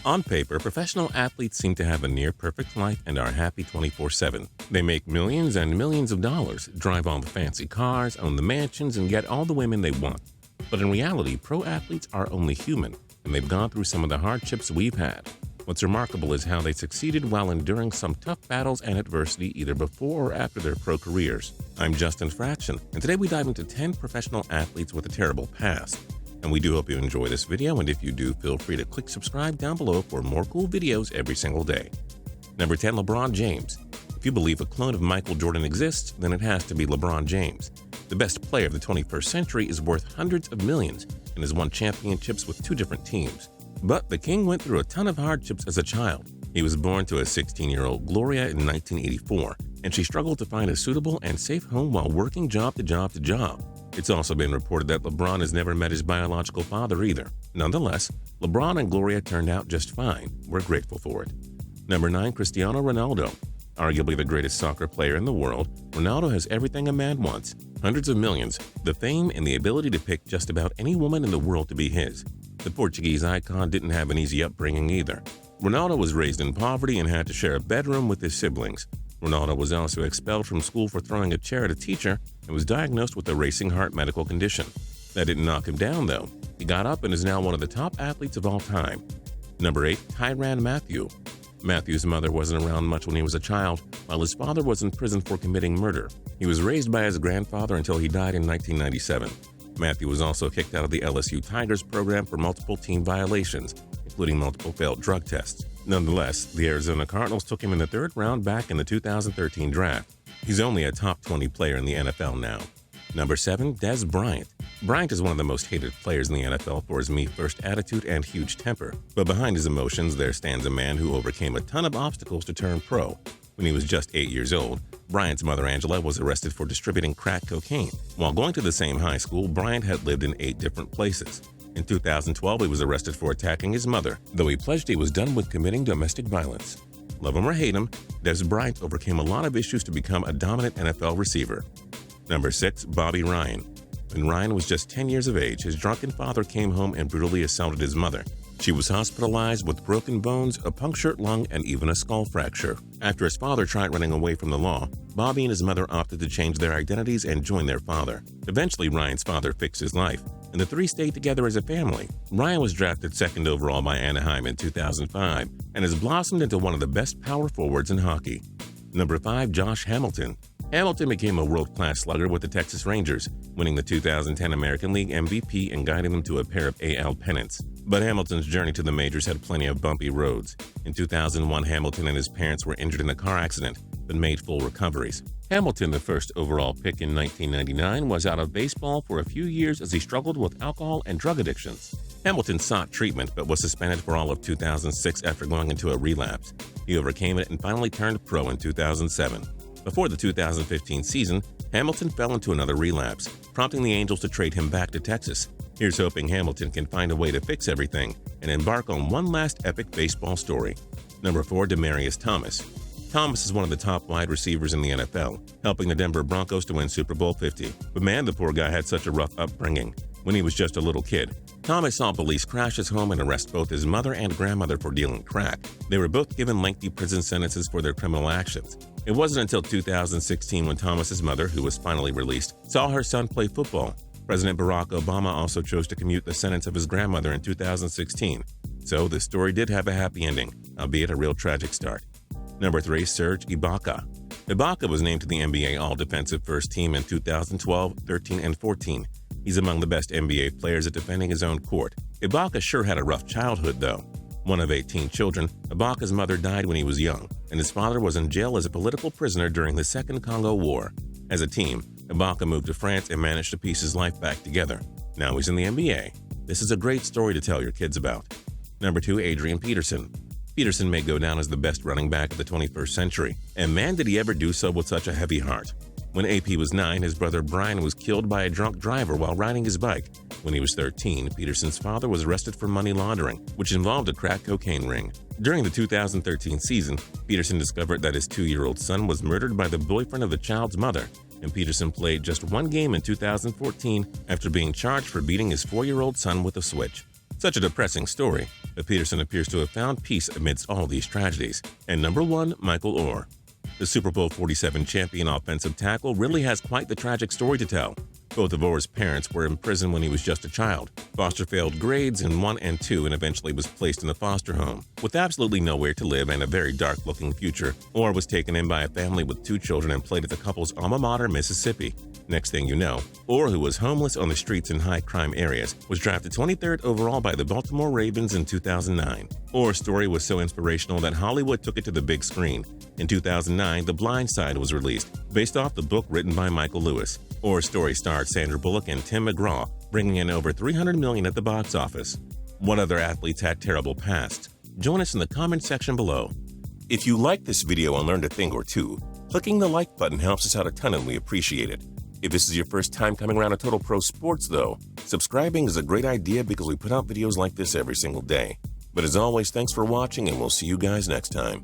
On paper, professional athletes seem to have a near-perfect life and are happy 24/7. They make millions and millions of dollars, drive all the fancy cars, own the mansions, and get all the women they want. But in reality, pro athletes are only human, and they've gone through some of the hardships we've had. What's remarkable is how they succeeded while enduring some tough battles and adversity either before or after their pro careers. I'm Justin Fraction, and today we dive into 10 professional athletes with a terrible past. And we do hope you enjoy this video, and if you do, feel free to click subscribe down below for more cool videos every single day. Number 10, LeBron James. If you believe a clone of Michael Jordan exists, then it has to be LeBron James. The best player of the 21st century is worth hundreds of millions and has won championships with 2 different teams. But the king went through a ton of hardships as a child. He was born to a 16-year-old Gloria in 1984, and she struggled to find a suitable and safe home while working job to job to job. It's also been reported that LeBron has never met his biological father either. Nonetheless, LeBron and Gloria turned out just fine. We're grateful for it. Number 9, Cristiano Ronaldo. Arguably the greatest soccer player in the world, Ronaldo has everything a man wants: hundreds of millions, the fame, and the ability to pick just about any woman in the world to be his. The Portuguese icon didn't have an easy upbringing either. Ronaldo was raised in poverty and had to share a bedroom with his siblings. Ronaldo was also expelled from school for throwing a chair at a teacher and was diagnosed with a racing heart medical condition. That didn't knock him down, though. He got up and is now one of the top athletes of all time. Number 8, Tyrann Mathieu. Matthew's mother wasn't around much when he was a child, while his father was in prison for committing murder. He was raised by his grandfather until he died in 1997. Matthew was also kicked out of the LSU Tigers program for multiple team violations, including multiple failed drug tests. Nonetheless, the Arizona Cardinals took him in the 3rd round back in the 2013 draft. He's only a top 20 player in the NFL now. Number 7, Dez Bryant. Bryant is one of the most hated players in the NFL for his me-first attitude and huge temper. But behind his emotions, there stands a man who overcame a ton of obstacles to turn pro. When he was just 8 years old, Bryant's mother Angela was arrested for distributing crack cocaine. While going to the same high school, Bryant had lived in 8 different places. In 2012, he was arrested for attacking his mother, though he pledged he was done with committing domestic violence. Love him or hate him, Dez Bryant overcame a lot of issues to become a dominant NFL receiver. Number 6, Bobby Ryan. When Ryan was just 10 years of age, his drunken father came home and brutally assaulted his mother. She was hospitalized with broken bones, a punctured lung, and even a skull fracture. After his father tried running away from the law, Bobby and his mother opted to change their identities and join their father. Eventually, Ryan's father fixed his life, and the 3 stayed together as a family. Ryan was drafted 2nd overall by Anaheim in 2005 and has blossomed into one of the best power forwards in hockey. Number 5, Josh Hamilton. Hamilton became a world-class slugger with the Texas Rangers, winning the 2010 American League MVP and guiding them to a pair of AL pennants. But Hamilton's journey to the majors had plenty of bumpy roads. In 2001, Hamilton and his parents were injured in a car accident, but made full recoveries. Hamilton, the 1st overall pick in 1999, was out of baseball for a few years as he struggled with alcohol and drug addictions. Hamilton sought treatment but was suspended for all of 2006 after going into a relapse. He overcame it and finally turned pro in 2007. Before the 2015 season, Hamilton fell into another relapse, prompting the Angels to trade him back to Texas. Here's hoping Hamilton can find a way to fix everything and embark on one last epic baseball story. Number 4, Demaryius Thomas. Thomas is one of the top wide receivers in the NFL, helping the Denver Broncos to win Super Bowl 50. But man, the poor guy had such a rough upbringing. When he was just a little kid, Thomas saw police crash his home and arrest both his mother and grandmother for dealing crack. They were both given lengthy prison sentences for their criminal actions. It wasn't until 2016 when Thomas's mother, who was finally released, saw her son play football. President Barack Obama also chose to commute the sentence of his grandmother in 2016. So this story did have a happy ending, albeit a real tragic start. Number 3, Serge Ibaka. Ibaka was named to the NBA All-Defensive First Team in 2012, 13, and 14. He's among the best NBA players at defending his own court. Ibaka sure had a rough childhood, though. One of 18 children, Ibaka's mother died when he was young, and his father was in jail as a political prisoner during the Second Congo War. As a team, Ibaka moved to France and managed to piece his life back together. Now he's in the NBA. This is a great story to tell your kids about. Number 2, Adrian Peterson. Peterson may go down as the best running back of the 21st century, and man did he ever do so with such a heavy heart. When AP was 9, his brother Brian was killed by a drunk driver while riding his bike. When he was 13, Peterson's father was arrested for money laundering, which involved a crack cocaine ring. During the 2013 season, Peterson discovered that his 2-year-old son was murdered by the boyfriend of the child's mother, and Peterson played just 1 game in 2014 after being charged for beating his 4-year-old son with a switch. Such a depressing story, but Peterson appears to have found peace amidst all these tragedies. And number 1, Michael Orr. The Super Bowl 47 champion offensive tackle really has quite the tragic story to tell. Both of Orr's parents were in prison when he was just a child. Foster failed grades in 1 and 2 and eventually was placed in a foster home. With absolutely nowhere to live and a very dark-looking future, Orr was taken in by a family with 2 children and played at the couple's alma mater, Mississippi. Next thing you know, Orr, who was homeless on the streets in high-crime areas, was drafted 23rd overall by the Baltimore Ravens in 2009. Orr's story was so inspirational that Hollywood took it to the big screen. In 2009, The Blind Side was released, based off the book written by Michael Lewis. Orr's story starred Sandra Bullock and Tim McGraw, bringing in over $300 million at the box office. What other athletes had terrible pasts? Join us in the comment section below. If you liked this video and learned a thing or two, clicking the like button helps us out a ton and we appreciate it. If this is your first time coming around to Total Pro Sports though, subscribing is a great idea because we put out videos like this every single day. But as always, thanks for watching and we'll see you guys next time.